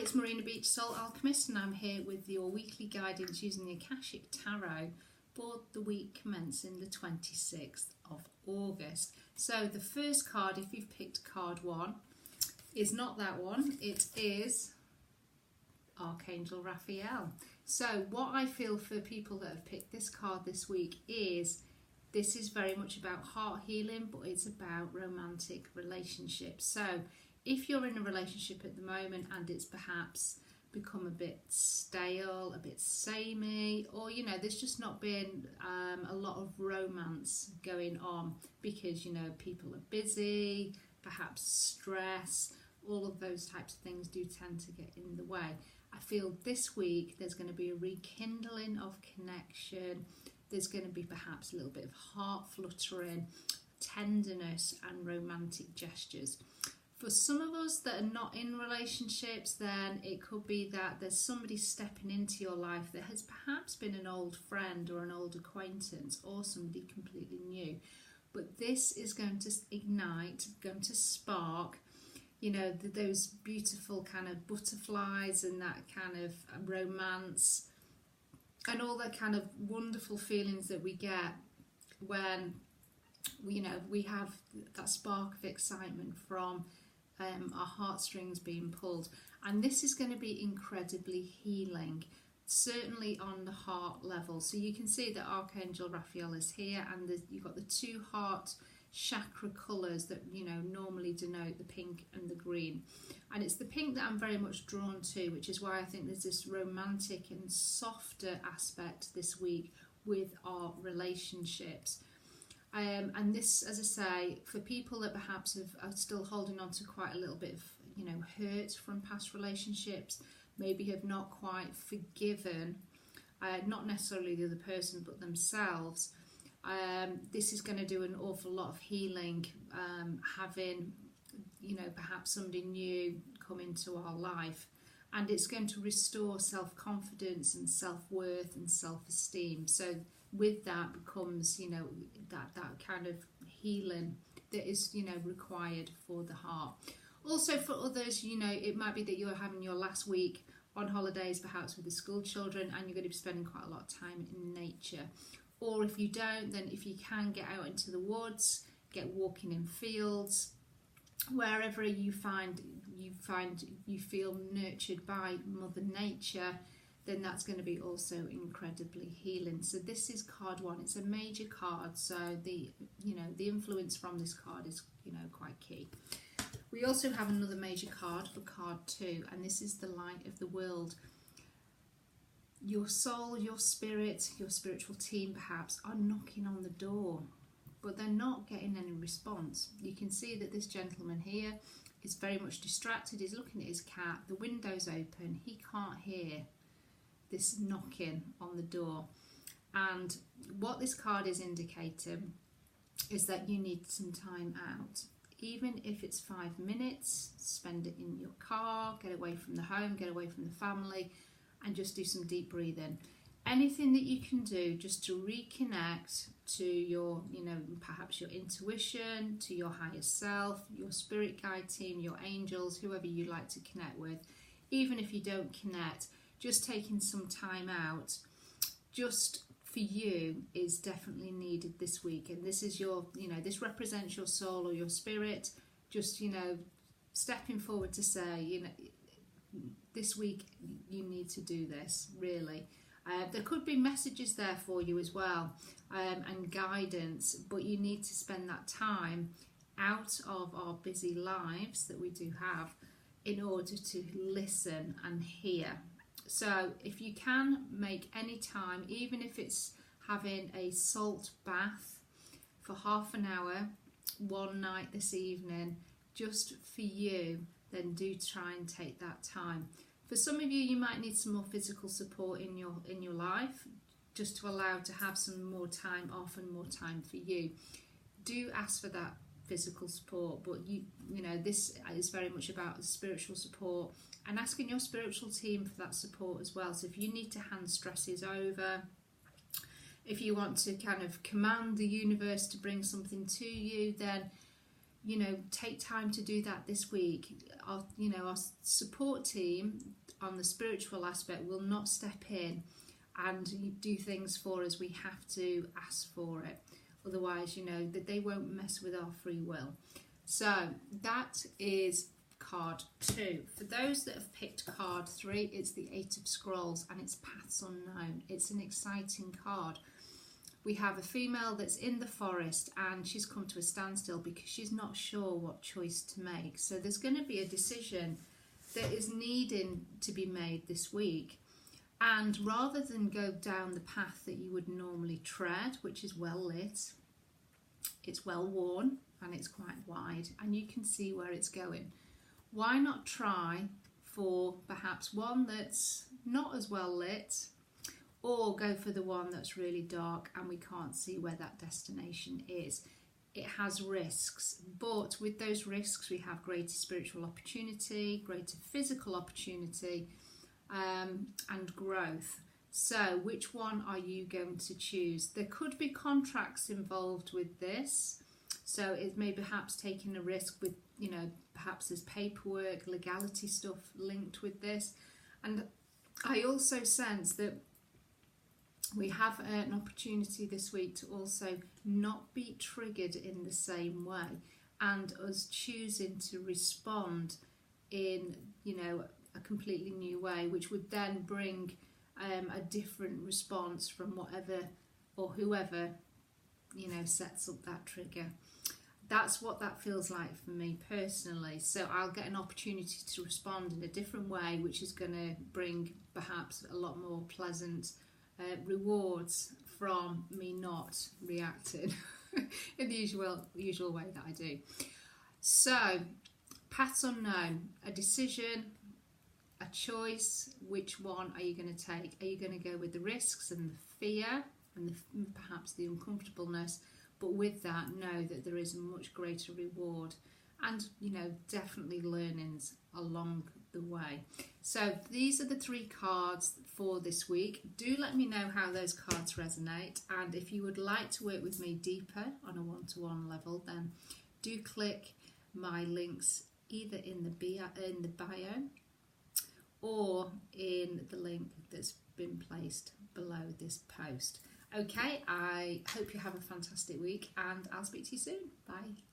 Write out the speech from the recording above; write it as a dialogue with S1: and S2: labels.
S1: it's Marina Beach Soul Alchemist, and I'm here with your weekly guidance using the Akashic Tarot for the week commencing the 26th of August. So the first card, if you've picked card 1, is not that one, it is Archangel Raphael. So what I feel for people that have picked this card this week is this is very much about heart healing, but it's about romantic relationships. So if you're in a relationship at the moment and it's perhaps become a bit stale, a bit samey, or there's just not been a lot of romance going on because people are busy, perhaps stress, all of those types of things do tend to get in the way. I feel this week there's going to be a rekindling of connection. There's going to be perhaps a little bit of heart fluttering, tenderness and romantic gestures. For some of us that are not in relationships, then it could be that there's somebody stepping into your life that has perhaps been an old friend or an old acquaintance or somebody completely new. But this is going to ignite, going to spark, those beautiful kind of butterflies and that kind of romance and all that kind of wonderful feelings that we get when we have that spark of excitement from our heartstrings being pulled. And this is going to be incredibly healing, certainly on the heart level. So you can see that Archangel Raphael is here, and you've got the 2 heart chakra colours that normally denote the pink and the green. And it's the pink that I'm very much drawn to, which is why I think there's this romantic and softer aspect this week with our relationships. And this, as I say, for people that perhaps are still holding on to quite a little bit of hurt from past relationships, maybe have not quite forgiven, not necessarily the other person but themselves, this is going to do an awful lot of healing, having perhaps somebody new come into our life, and it's going to restore self-confidence and self-worth and self-esteem. So with that becomes that kind of healing that is required for the heart. Also for others, it might be that you're having your last week on holidays perhaps with the school children, and you're going to be spending quite a lot of time in nature. Or if you don't, then if you can, get out into the woods, get walking in fields, wherever you feel nurtured by Mother Nature, then that's going to be also incredibly healing. So this is card 1. It's a major card, so the influence from this card is quite key. We also have another major card for card 2, and this is the light of the world. Your soul, your spirit, your spiritual team perhaps are knocking on the door, but they're not getting any response. You can see that this gentleman here is very much distracted. He's looking at his cat. The window's open. He can't hear this knocking on the door. And what this card is indicating is that you need some time out. Even if it's 5 minutes, spend it in your car, get away from the home, get away from the family, and just do some deep breathing. Anything that you can do just to reconnect to your, perhaps your intuition, to your higher self, your spirit guide team, your angels, whoever you like to connect with. Even if you don't connect, just taking some time out just for you is definitely needed this week. And this is your, this represents your soul or your spirit, just, stepping forward to say, this week you need to do this, really. There could be messages there for you as well, and guidance, but you need to spend that time out of our busy lives that we do have in order to listen and hear. So if you can make any time, even if it's having a salt bath for half an hour, one night this evening, just for you, then do try and take that time. For some of you, you might need some more physical support in your life, just to allow to have some more time off and more time for you. Do ask for that physical support, but this is very much about spiritual support and asking your spiritual team for that support as well. So if you need to hand stresses over, if you want to kind of command the universe to bring something to you, then you know, take time to do that this week. Our support team on the spiritual aspect will not step in and do things for us. We have to ask for it. Otherwise, you know, that they won't mess with our free will. So that is card 2. For those that have picked card 3, it's the 8 of Scrolls and it's Paths Unknown. It's an exciting card. We have a female that's in the forest and she's come to a standstill because she's not sure what choice to make. So there's going to be a decision that is needing to be made this week. And rather than go down the path that you would normally tread, which is well lit, it's well worn and it's quite wide and you can see where it's going, why not try for perhaps one that's not as well lit, or go for the one that's really dark and we can't see where that destination is. It has risks, but with those risks we have greater spiritual opportunity, greater physical opportunity, and growth. So which one are you going to choose? There could be contracts involved with this, so it may perhaps taking a risk with, you know, perhaps there's paperwork, legality stuff linked with this. And I also sense that we have an opportunity this week to also not be triggered in the same way, and us choosing to respond in, you know, a completely new way, which would then bring a different response from whatever or whoever, you know, sets up that trigger. That's what that feels like for me personally. So I'll get an opportunity to respond in a different way, which is going to bring perhaps a lot more pleasant rewards from me not reacting in the usual way that I do. So, Paths Unknown, a decision, a choice. Which one are you going to take? Are you going to go with the risks and the fear and perhaps the uncomfortableness, but with that know that there is a much greater reward and, you know, definitely learnings along the way. So these are the 3 cards for this week. Do let me know how those cards resonate, and if you would like to work with me deeper on a one-to-one level, then do click my links either in the bio or in the link that's been placed below this post. Okay, I hope you have a fantastic week and I'll speak to you soon. Bye.